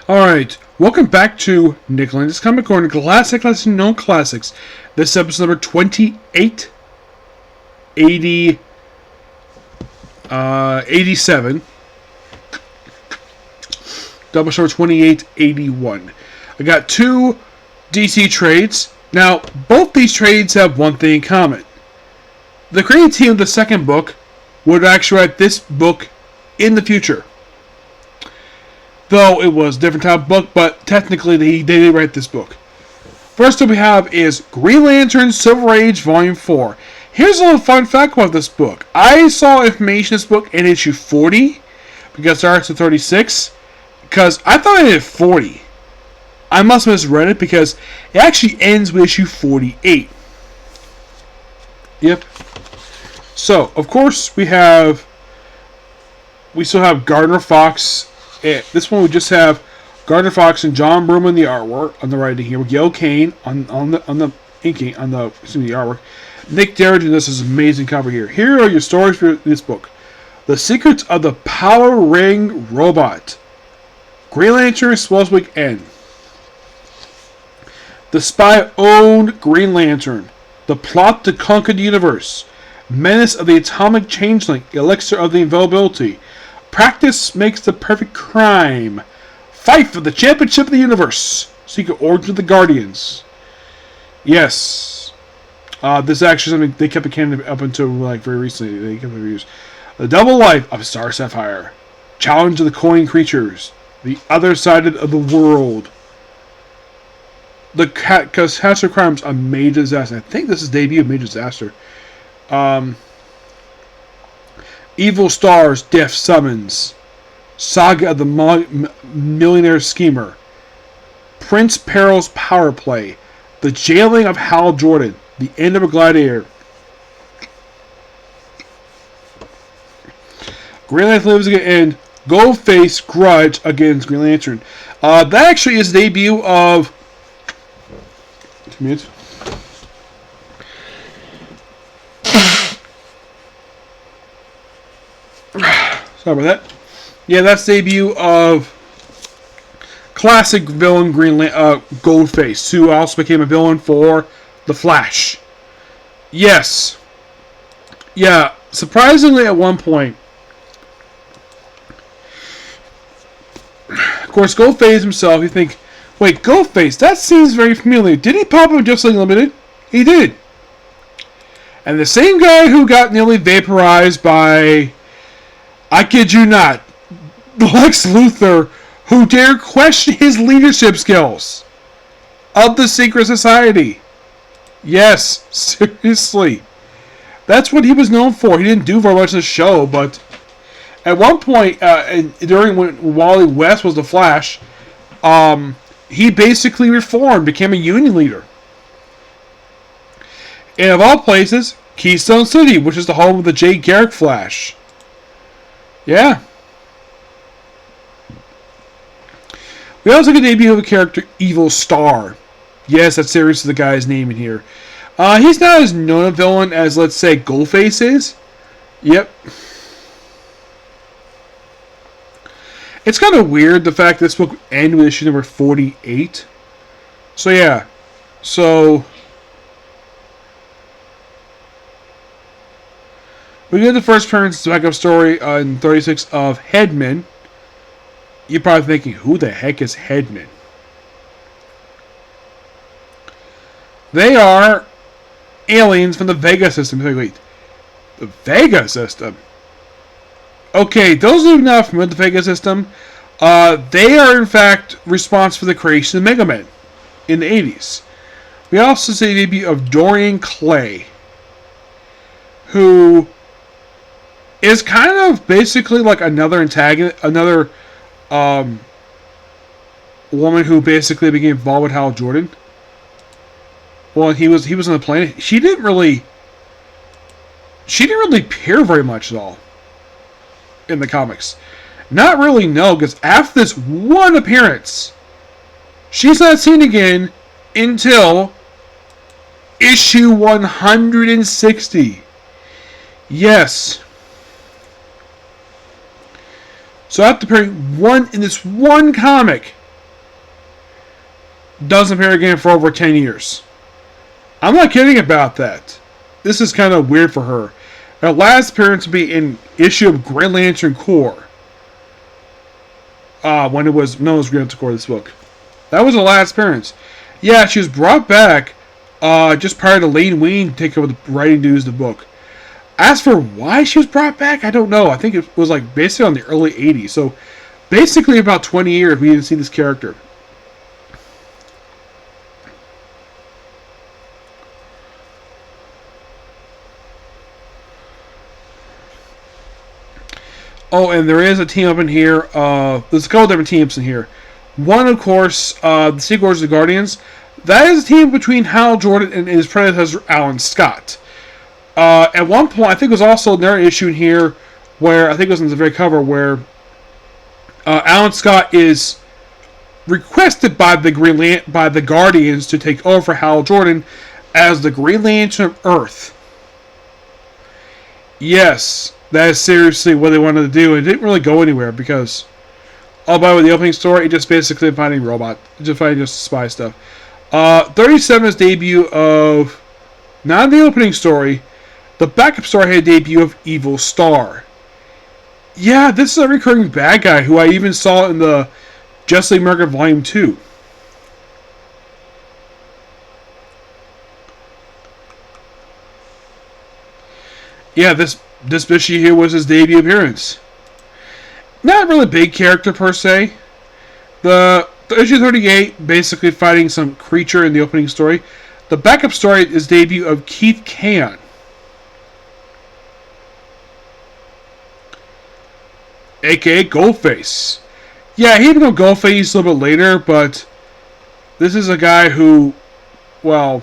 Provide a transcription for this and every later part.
Alright, welcome back to Nick Lenz Comic Corner, Classic Lesson Known Classics. This is episode number 87. Doubleshot 2881. I got two DC trades. Now, both these trades have one thing in common. The creative team of the second book would actually write this book in the future. Though it was a different type of book, but technically they did write this book. First up we have is Green Lantern Silver Age Volume 4. Here's a little fun fact about this book. I saw information in this book in issue 40, because it starts at 36, because I thought it had 40. I must have misread it, because it actually ends with issue 48. Yep. So, of course, we still have Gardner Fox. This one we just have Gardner Fox and John Broome on the artwork on the writing here, with Gil Kane on the inking on the artwork. Nick Darrington, this is an amazing cover here. Here are your stories for this book: The Secrets of the Power Ring Robot, Green Lantern Swells Weekend, The Spy-Owned Green Lantern, The Plot to Conquer the Universe, Menace of the Atomic Changeling, Elixir of the Invulnerability, Practice Makes the Perfect Crime, Fight for the Championship of the Universe, Secret Origin of the Guardians. Yes. This is actually something they kept a canon up until very recently. They kept reviews. The Double Life of Star Sapphire, Challenge of the Coin Creatures, The Other Side of the World, The Catastrophe Crimes of Major Disaster. I think this is debut of Major Disaster. Evil Stars, Death Summons, Saga of the Millionaire Schemer, Prince Peril's Power Play, The Jailing of Hal Jordan, The End of a Gladiator, Green Lantern Lives Again, and Goldface Grudge Against Green Lantern. That actually is the debut of... 2 minutes. Sorry about that. Yeah, that's the debut of classic villain Goldface, who also became a villain for The Flash. Yes. Yeah, surprisingly at one point. Of course, Goldface himself, you think, wait, Goldface, that seems very familiar. Did he pop up in Justice League Limited? He did. And the same guy who got nearly vaporized by... I kid you not, Lex Luthor, who dared question his leadership skills of the Secret Society. Yes, seriously. That's what he was known for. He didn't do very much in the show, but at one point, during when Wally West was the Flash, he basically reformed, became a union leader. And of all places, Keystone City, which is the home of the Jay Garrick Flash. Yeah. We also get a debut of a character, Evil Star. Yes, that's seriously the guy's name in here. He's not as known a villain as, let's say, Goldface is. Yep. It's kind of weird, the fact this book ended with issue number 48. So, yeah. So... we get the first appearance backup story in 36 of Headman. You're probably thinking, who the heck is Headman? They are aliens from the Vega system. Wait, the Vega system? Okay, those who are not familiar with the Vega system, they are in fact responsible for the creation of Mega Man in the 80s. We also see the debut of Dorian Clay, who is kind of basically like another antagonist, another woman who basically became involved with Hal Jordan. Well, he was on the planet. She didn't really appear very much at all in the comics. Not really, no, because after this one appearance, she's not seen again until issue 160. Yes. So after appearing in this one comic, doesn't appear again for over 10 years. I'm not kidding about that. This is kind of weird for her. Her last appearance would be in issue of Green Lantern Corps. When it was known as Green Lantern Corps, this book. That was her last appearance. Yeah, she was brought back just prior to Lane Wein taking over the writing duties of the book. As for why she was brought back, I don't know. I think it was like basically on the early 80s. So basically about 20 years we didn't see this character. Oh, and there is a team up in here. There's a couple different teams in here. One, of course, the Secret Wars of the Guardians. That is a team between Hal Jordan and his predecessor, Alan Scott. At one point, I think it was also another issue in here where, I think it was in the very cover, where Alan Scott is requested by the Guardians to take over for Hal Jordan as the Green Lantern of Earth. Yes, that is seriously what they wanted to do. It didn't really go anywhere because, by the way, the opening story, it just basically finding robot, just finding just spy stuff. 37 is debut of, not the opening story, the backup story had a debut of Evil Star. Yeah, this is a recurring bad guy who I even saw in the Justice League America Volume 2. Yeah, this issue here was his debut appearance. Not really a big character per se. The issue 38, basically fighting some creature in the opening story. The backup story is debut of Keith Can. A.K.A. Goldface. Yeah, he became Goldface a little bit later, but this is a guy who, well,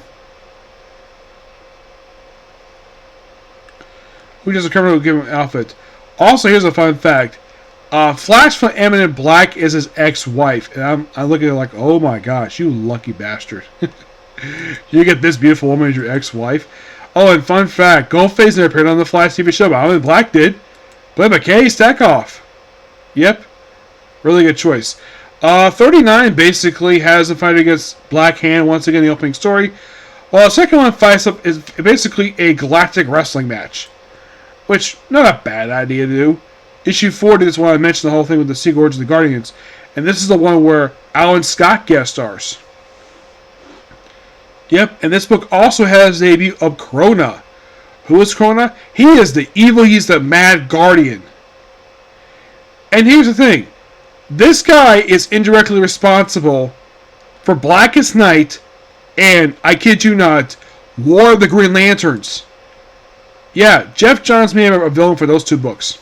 who just a criminal give him an outfit. Also, here's a fun fact. Flash from Eminent Black is his ex-wife. And I'm looking at it like, oh my gosh, you lucky bastard. You get this beautiful woman as your ex-wife. Oh, and fun fact, Goldface never appeared on the Flash TV show, but Eminent Black did. Played by Kay Stackoff. Yep. Really good choice. 39 basically has a fight against Black Hand, once again the opening story. Well, the second one fights up is basically a galactic wrestling match. Which, not a bad idea to do. Issue 40 is when I mentioned the whole thing with the Secret Wars of the Guardians. And this is the one where Alan Scott guest stars. Yep, and this book also has the debut of Krona. Who is Krona? He is the evil, he's the mad guardian. And here's the thing. This guy is indirectly responsible for Blackest Night and, I kid you not, War of the Green Lanterns. Yeah, Jeff Johns made a villain for those two books.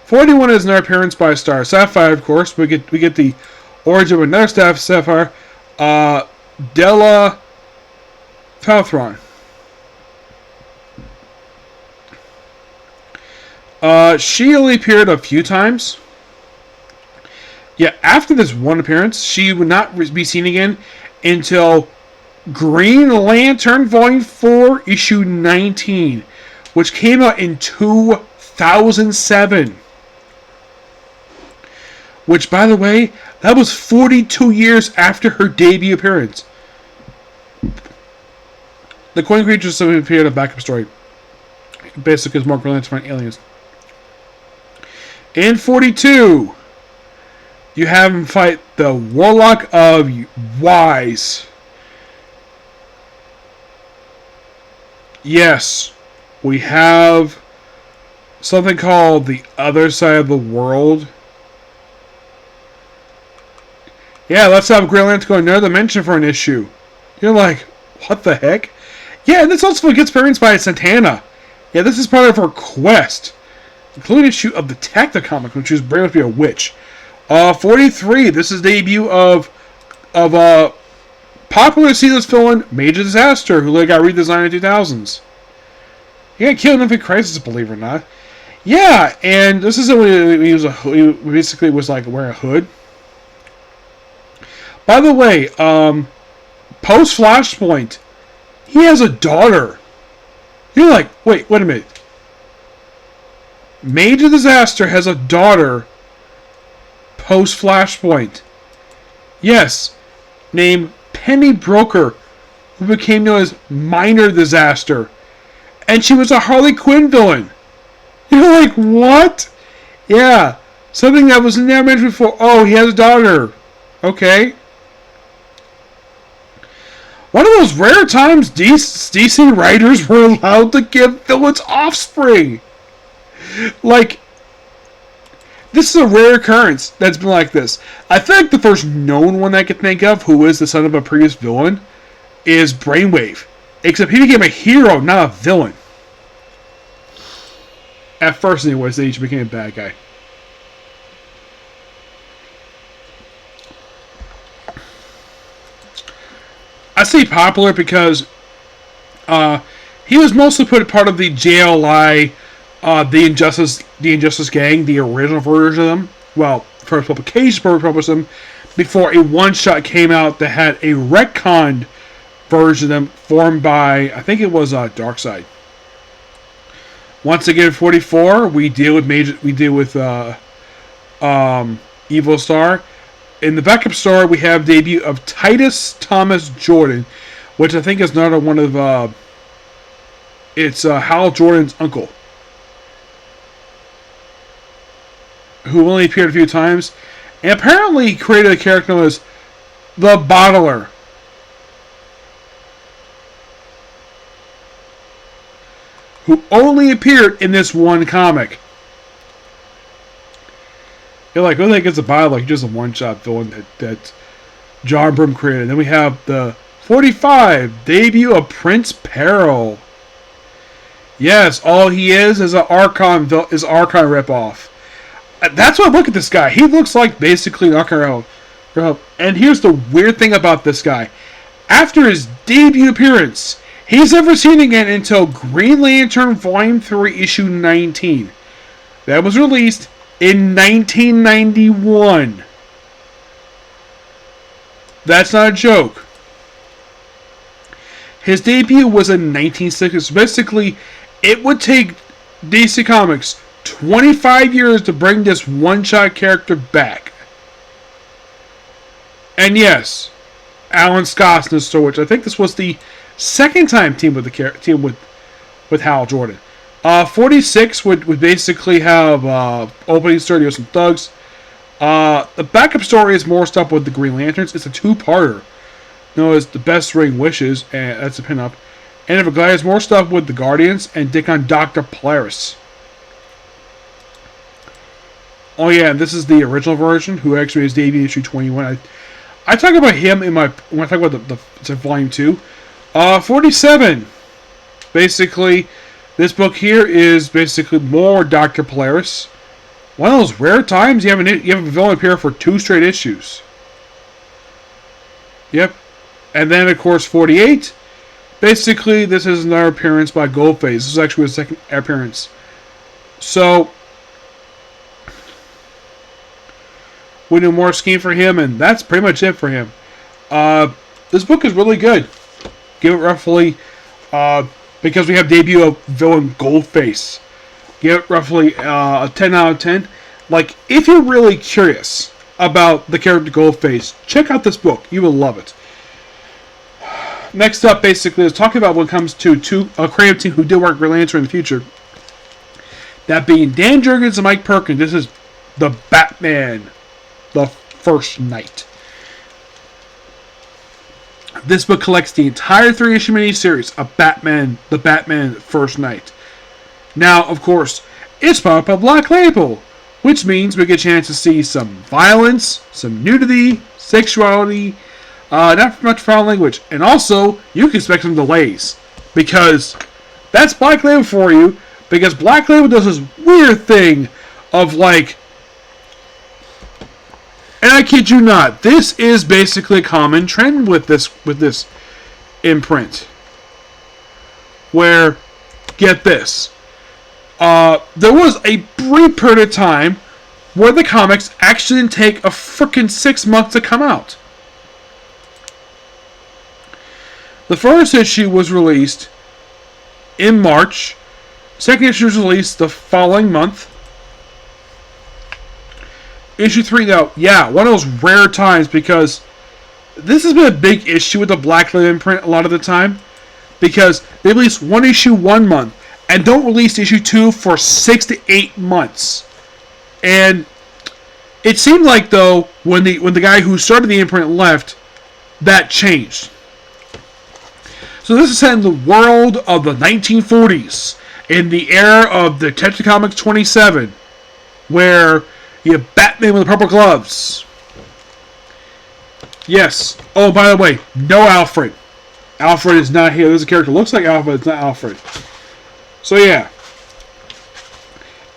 41 is another appearance by Star Sapphire, of course. We get the origin of another Star Sapphire, Della Falthron. She only appeared a few times. Yeah, after this one appearance, she would not be seen again until Green Lantern Volume 4, Issue 19, which came out in 2007. Which, by the way, that was 42 years after her debut appearance. The Coin Creatures appeared in a backup story. Basically, it's more Green Lantern fighting aliens. In 42, you have him fight the Warlock of Wise. Yes, we have something called the Other Side of the World. Yeah, let's have Green Lantern go in another dimension for an issue. You're like, what the heck? Yeah, and this also gets appearance by Santana. Yeah, this is part of her quest. Including an issue of the Detective comic, which is brand up to be a witch. 43, this is the debut of popular C-list villain Major Disaster, who later got redesigned in the 2000s. He got killed in Infinite Crisis, believe it or not. Yeah, and this is when he basically was like wearing a hood. By the way, post Flashpoint, he has a daughter. You're like, wait a minute. Major Disaster has a daughter post Flashpoint. Yes, named Penny Broker, who became known as Minor Disaster. And she was a Harley Quinn villain. You're like, what? Yeah, something that was never mentioned before. Oh, he has a daughter. Okay. One of those rare times DC writers were allowed to give villains offspring. Like, this is a rare occurrence that's been like this. I think the first known one I can think of, who is the son of a previous villain, is Brainwave. Except he became a hero, not a villain. At first, anyways, then he became a bad guy. I say popular because he was mostly put part of the JLI, the Injustice Gang, the original version of them. Well, first publication published them before a one-shot came out that had a retconned version of them formed by, I think it was Darkseid. Once again, 44, we deal with Evil Star. In the backup story, we have debut of Titus Thomas Jordan, which I think is another one of it's Hal Jordan's uncle, who only appeared a few times, and apparently created a character known as the Bottler, who only appeared in this one comic. You're like, who the heck is a Bottler? Like, just a one-shot villain that John Byrne created. Then we have the 45 debut of Prince Peril. Yes, all he is an Archon ripoff. That's why I look at this guy. He looks like basically an Archon. And here's the weird thing about this guy. After his debut appearance, he's never seen again until Green Lantern Volume 3, Issue 19. That was released in 1991. That's not a joke. His debut was in 1960. So basically, it would take DC Comics 25 years to bring this one-shot character back. And yes, Alan Scott's in the story, which I think this was the second time team with Hal Jordan. 46 would basically have opening story with some thugs. The backup story is more stuff with the Green Lanterns. It's a two-parter. Known as The Best Ring Wishes, and that's a pinup. And Everglades has more stuff with the Guardians and Dick on Dr. Polaris. Oh yeah, and this is the original version, who actually is debut issue 21. I talk about him when I talk about the volume 2. 47. Basically, this book here is basically more Dr. Polaris. One of those rare times you have a villain appear for 2 straight issues. Yep. And then, of course, 48. Basically, this is another appearance by Goldface. This is actually his second appearance. So, we do more scheme for him, and that's pretty much it for him. This book is really good. Give it roughly, because we have debut of villain Goldface, give it roughly a 10 out of 10. Like, if you're really curious about the character Goldface, check out this book. You will love it. Next up, basically, is talking about when it comes to a creative team who did work Green Lantern in the future. That being Dan Jurgens and Mike Perkins. This is the Batman, the First Knight. This book collects the entire 3-issue miniseries of Batman, the Batman First Knight. Now, of course, it's powered by Black Label, which means we get a chance to see some violence, some nudity, sexuality, not much foul language, and also you can expect some delays, because that's Black Label for you. Because Black Label does this weird thing of like, and I kid you not, this is basically a common trend with this imprint. Where, get this, there was a brief period of time where the comics actually didn't take a frickin' 6 months to come out. The first issue was released in March. Second issue was released the following month. issue 3 now, yeah, one of those rare times, because this has been a big issue with the Black Label imprint a lot of the time, because they release one issue 1 month and don't release issue 2 for 6 to 8 months. And it seemed like, though, when the guy who started the imprint left, that changed. So this is set in the world of the 1940s, in the era of Detective Comics 27, where you have Batman with the purple gloves. Yes. Oh, by the way, no Alfred. Alfred is not here. There's a character that looks like Alfred, but it's not Alfred. So yeah.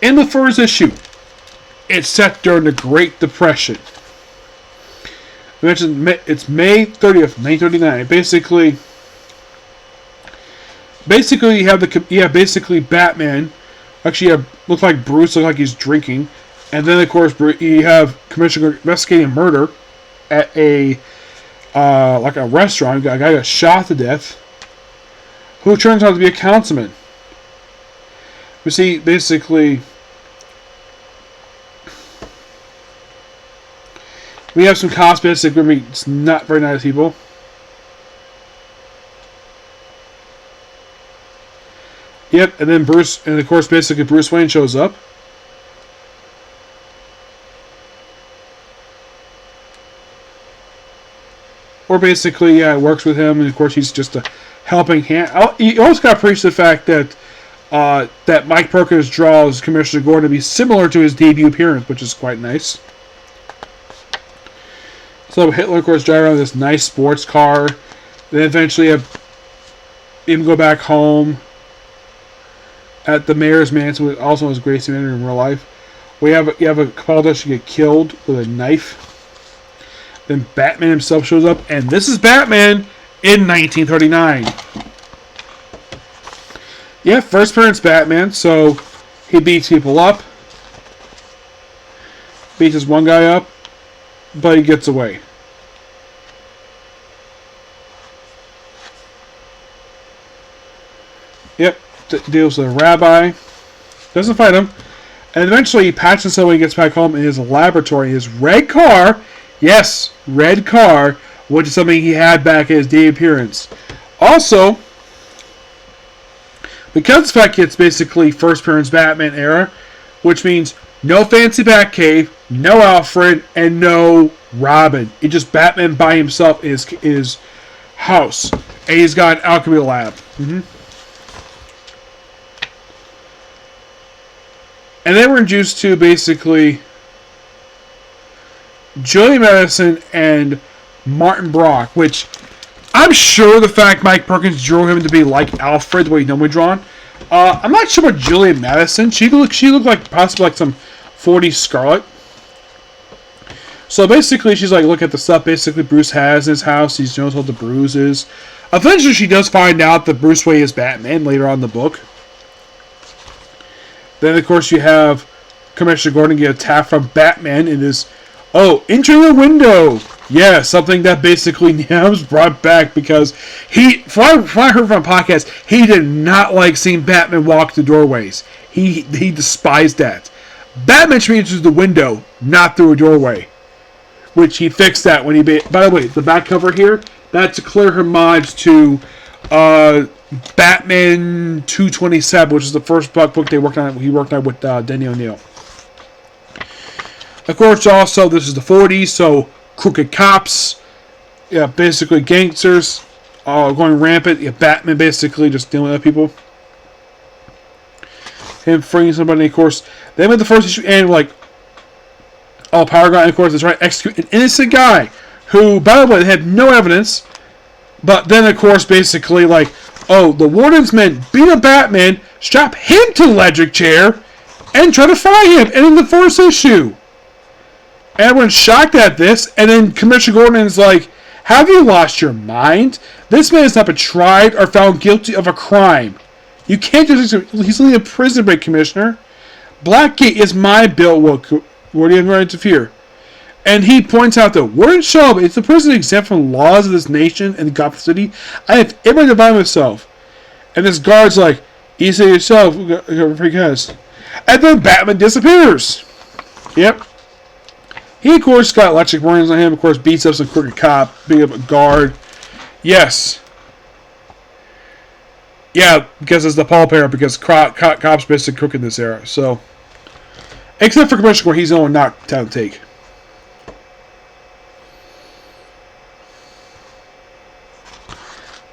In the first issue, it's set during the Great Depression. I mentioned it's May 30th, 1939. Basically, you have basically Batman. Actually, looks like Bruce, looks like he's drinking, and then of course you have Commissioner investigating a murder at a like a restaurant. A guy got shot to death, who turns out to be a councilman. We see basically we have some cops basically it's not very nice people. Yep, and then of course basically Bruce Wayne shows up. Or basically, yeah, works with him, and of course he's just a helping hand. You also got to appreciate the fact that that Mike Perkins draws Commissioner Gordon to be similar to his debut appearance, which is quite nice. So Hitler, of course, drives around this nice sports car. Then eventually have him go back home at the mayor's mansion, which also has Gracie Manor in real life. You have a politician get killed with a knife. Then Batman himself shows up, and this is Batman in 1939. Yeah, first appearance Batman, so he beats people up. Beats this one guy up, but he gets away. Yep, deals with a rabbi. Doesn't fight him. And eventually he patches himself when he gets back home in his laboratory. His red car, yes, red car, which is something he had back in his day appearance. Also, because the fact it's basically first appearance Batman era, which means no fancy Batcave, no Alfred, and no Robin. It's just Batman by himself in his house. And he's got an alchemy lab. And then we're introduced to basically Julie Madison and Martin Brock, which I'm sure the fact Mike Perkins drew him to be like Alfred, the way he's normally drawn. I'm not sure about Julie Madison. She looked like possibly like some 40s Scarlet. So basically, she's like, look at the stuff basically Bruce has in his house. He knows all the bruises. Eventually, she does find out that Bruce Wayne is Batman later on in the book. Then, of course, you have Commissioner Gordon get attacked from Batman in his, entering a window. Yeah, something that basically now was brought back because from what I heard from a podcast, he did not like seeing Batman walk through doorways. He despised that. Batman should be into the window, not through a doorway. Which he fixed that when he... By the way, the back cover here, that's a clear homage to Batman 227, which is the first book he worked on with Denny O'Neil. Of course, also, this is the 40s, so crooked cops, yeah, basically gangsters going rampant. Yeah, Batman basically just dealing with other people. Him freeing somebody, of course. Then with the first issue end, like, Paragon, of course, is trying to execute an innocent guy who, by the way, had no evidence. But then, of course, basically, like, the warden's men beat up Batman, strap him to the electric chair, and try to fry him. And in the first issue, everyone's shocked at this. And then Commissioner Gordon is like, have you lost your mind? This man has not been tried or found guilty of a crime. You can't just easily a prison break, Commissioner. Blackgate is my bill. Where do you have no right to interfere? And he points out that Warden Shelby is the person exempt from the laws of this nation and Gotham City. I have every right to buy myself. And this guard's like, you say yourself, because. And then Batman disappears. Yep. He, of course, got electric burns on him. Of course, beats up some crooked cop, beats up a guard. Yes. Yeah, because it's the pallbearer, because cops basically crooked in this era. So, except for Commissioner, where he's the only knockdown take.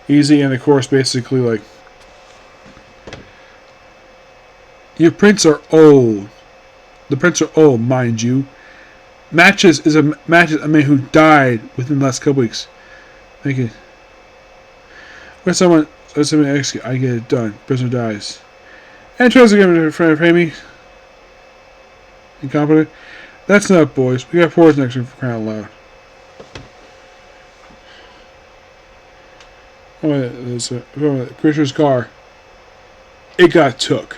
Easy, and of course, basically, like, your prints are old. The prints are old, mind you. Matches a man who died within the last couple weeks. Make it. When someone execute, I get it done. Prisoner dies. And tries to get him to frame me. Incompetent. That's enough, boys. We got fours next week for crying out loud. Oh, there's Christian's car. It got took.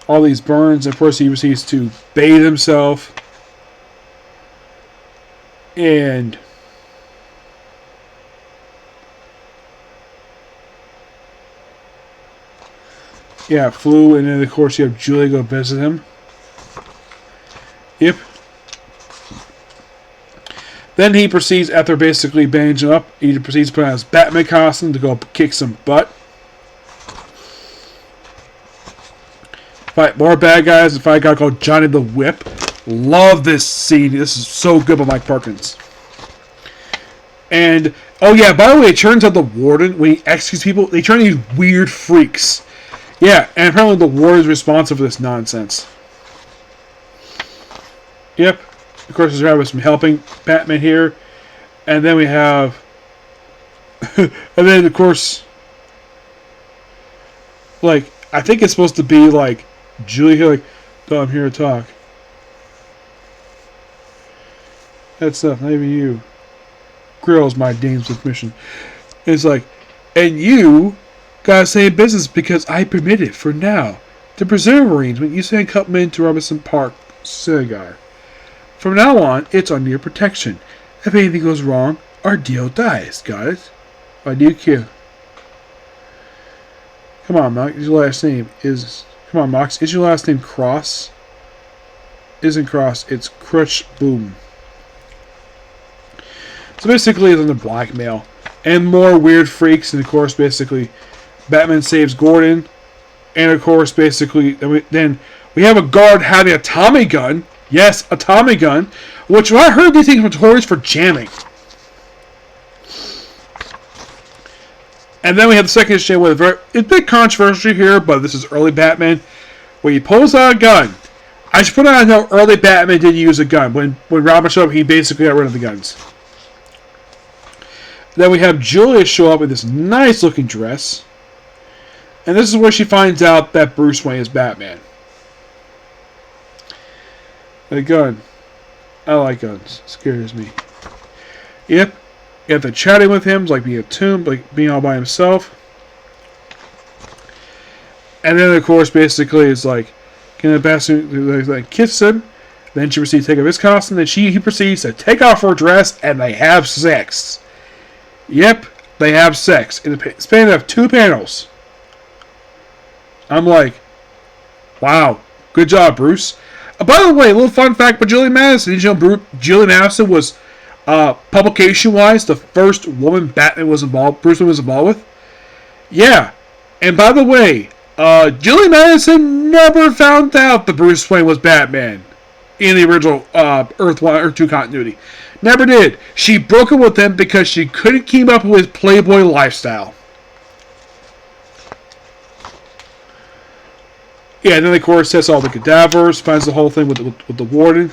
All these burns, and of course he proceeds to bathe himself. And yeah, flew, and then of course you have Julia go visit him. Yep. Then he proceeds, after basically bandaging up, he proceeds to put on his Batman costume to go kick some butt. Fight more bad guys, and fight a guy called Johnny the Whip. Love this scene. This is so good by Mike Perkins. And, oh yeah, by the way, it turns out the warden, when he executes people, they turn into these weird freaks. Yeah, and apparently the warden is responsible for this nonsense. Yep. Of course, there's Rabbit some helping Batman here. And then we have... and then, of course... Like, I think it's supposed to be, like, Julie here, like, no, I'm here to talk. That's stuff, not even you. Grills my dames with mission. It's like, and you gotta stay in business because I permit it for now. To preserve arrangement, you send Cutman into Robinson Park Cigar. From now on, it's under your protection. If anything goes wrong, our deal dies. Got it? I do kill. Come on, Mox. Your last name is... Come on, Mox. Is your last name Cross? Isn't Cross. It's Crutch Boom. So basically, it's under blackmail. And more weird freaks. And of course, basically, Batman saves Gordon. And of course, basically, then we have a guard having a Tommy gun. Yes, a Tommy gun. Which I heard these things were notorious for jamming. And then we have the second issue with it's a bit controversial here, but this is early Batman, where he pulls out a gun. I should put on how early Batman did use a gun. When Robin showed up, he basically got rid of the guns. Then we have Julia show up in this nice looking dress. And this is where she finds out that Bruce Wayne is Batman. A gun. I like guns. It scares me. Yep. After chatting with him, like being a tomb, like being all by himself. And then, of course, basically, it's like, can the bastard like kiss him? Then she proceeds to take off his costume. Then he proceeds to take off her dress, and they have sex. Yep, they have sex in the span of 2 panels. I'm like, wow, good job, Bruce. By the way, a little fun fact about Julie Madison. Did you know Julie Madison was, publication-wise, the first woman Batman was involved, Bruce Wayne was involved with? Yeah. And by the way, Julie Madison never found out that Bruce Wayne was Batman in the original Earth 2 continuity. Never did. She broke up with him because she couldn't keep up with his playboy lifestyle. Yeah, and then of course sets all the cadavers, finds the whole thing with the warden.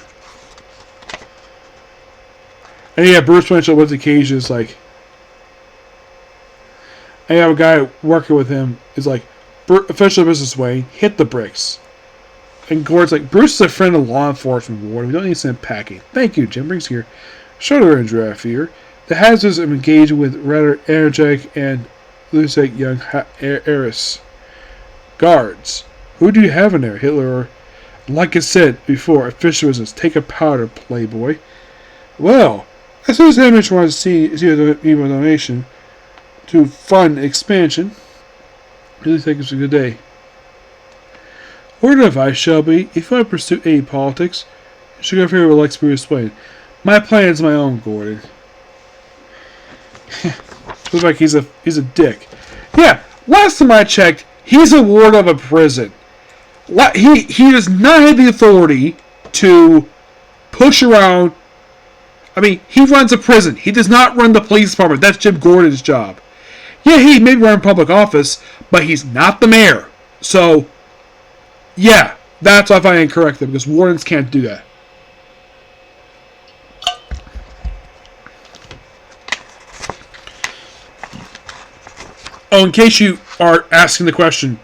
And yeah, Bruce Wayne with the cages, like, and you have a guy working with him, is like, official Mrs. Wayne, hit the bricks. And Gordon's like, Bruce is a friend of law enforcement, warden. We don't need to send packing. Thank you, Jim. Brings here. Shoulder and draft here. The hazards of engaging with rather energetic and lucid young heiress. Guards. Who do you have in there, Hitler? Or, like I said before, official business. Take a powder, playboy. Well, as soon as Hamish wants to see a donation to fund expansion, really think it's a good day. Word of advice shall be, if I pursue any politics, Should go here with Lex Bruce Wayne. My plan is my own, Gordon. Looks like he's a dick. Yeah, last time I checked, he's a ward of a prison. He does not have the authority to push around. I mean, he runs a prison. He does not run the police department. That's Jim Gordon's job. Yeah, he may run public office, but he's not the mayor. So, yeah, that's why I find it incorrect, because wardens can't do that. Oh, in case you are asking the question,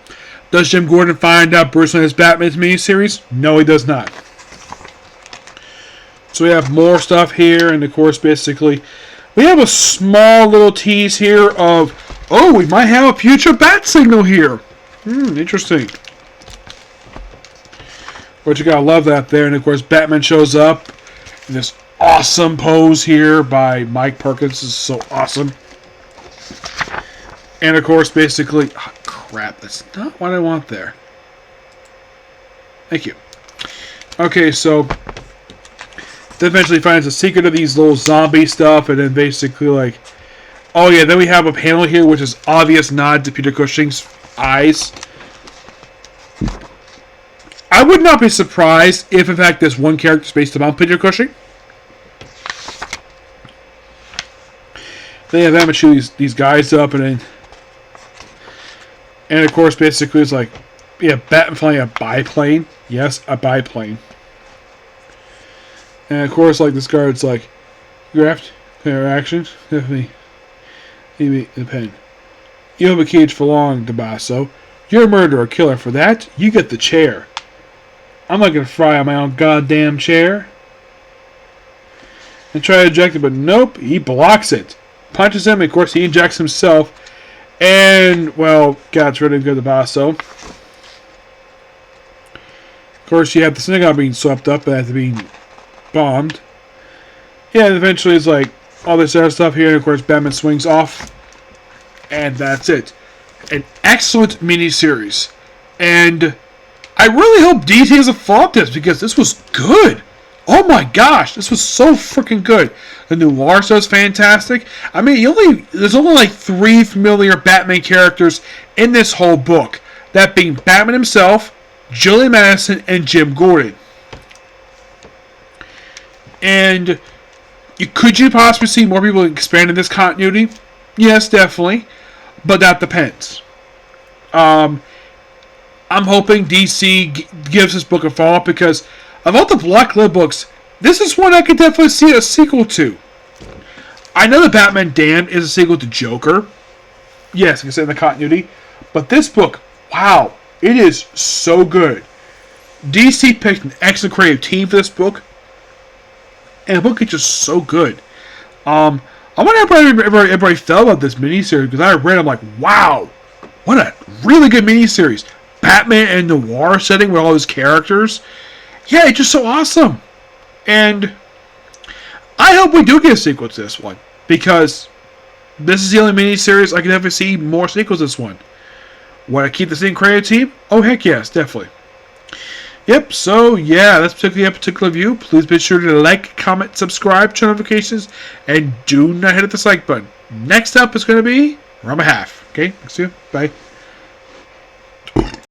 does Jim Gordon find out Bruce Wayne is Batman's miniseries? No, he does not. So we have more stuff here, and of course, basically, we have a small little tease here of, oh, we might have a future bat signal here. Interesting. But you gotta love that there, and of course, Batman shows up in this awesome pose here by Mike Perkins. This is so awesome. And of course, basically, oh, crap, that's not what I want there. Thank you. Okay, so they eventually finds the secret of these little zombie stuff, and then basically like, oh yeah, then we have a panel here which is obvious nod to Peter Cushing's eyes. I would not be surprised if in fact this one character is based upon Peter Cushing. They have them shoot these guys up, and of course basically it's like, yeah, Batman flying a biplane. Yes, a biplane. And of course, like this guard's like, graft, clear action, definitely. Maybe the pen. You have a cage for long, DeBasso. You're a murderer, killer. For that, you get the chair. I'm not gonna fry on my own goddamn chair. And try to eject it, but nope, he blocks it. Punches him, and of course he ejects himself. And, well, gets rid of DeBasso. Of course, you have the synagogue being swept up after being bombed. Yeah, and eventually it's like all this other stuff here, and of course Batman swings off, and that's it. An excellent miniseries, and I really hope DC has a follow-up to this, because this was good. Oh my gosh, this was so freaking good. The noir stuff is fantastic. I mean, there's only like 3 familiar Batman characters in this whole book, that being Batman himself, Julian Madison, and Jim Gordon. And could you possibly see more people expanding this continuity? Yes, definitely. But that depends. I'm hoping DC gives this book a follow-up, because of all the Black Lid books, this is one I could definitely see a sequel to. I know the Batman Damned is a sequel to Joker. Yes, I can say in the continuity. But this book, wow, it is so good. DC picked an excellent creative team for this book. And the book is just so good. I wonder how everybody felt about this miniseries, because I read it, I'm like, wow, what a really good miniseries. Batman in noir setting with all his characters. Yeah, it's just so awesome. And I hope we do get a sequel to this one, because this is the only miniseries I can ever see more sequels to this one. Want to keep the same creative team? Oh, heck yes, definitely. Yep, so yeah, that's particularly a particular view. Please be sure to like, comment, subscribe, turn notifications, and do not hit the like button. Next up is going to be Rumble Half. Okay, thanks to you. Bye.